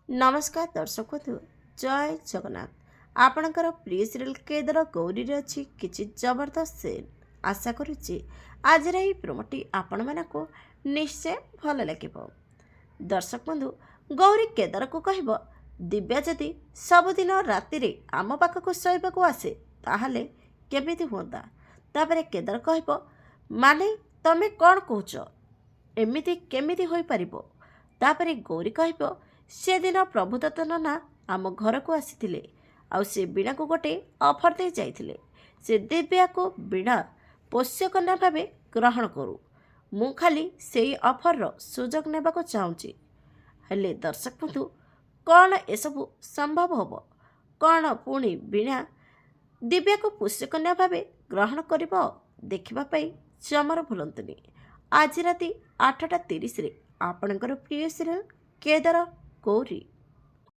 नमस्कार दर्शक बंधु जय जगन्नाथ। आपणकर प्रिय सीरियल केदर गौरी रे अच्छी किछि जबरदस्त सीन। आशा करुच्ची आज प्रोमोटी आपण मानक निश्चय भल लगे। दर्शक बंधु गौरी केदार को कहब दिव्या जदि सबुदिन राति आम पाखक शोवाक आसे ताहले केमिति हुंता। तापरे केदार कहब माने तमे कौन कहुच एमिति केमिति होई परिबो। तापरे गौरी कहब से दिन प्रभुदत्त नना आम घर को आसी आउ से वीणा को गोटे ऑफर दे जाइथिले से दिव्या को वीणा पोष्यकन्या भाव ग्रहण करू। मु खाली से ऑफर रो सुजोग नेबा को चाहूँगी। हेले दर्शक बंधु कौन एसबू संभव हम कौन पुणी वीणा दिव्या को पोष्यकन्या भाव ग्रहण कर देखा जमर भूलतुनि। आज राति 8:30 आपणकर प्रिय सीरियल केदार गौरी।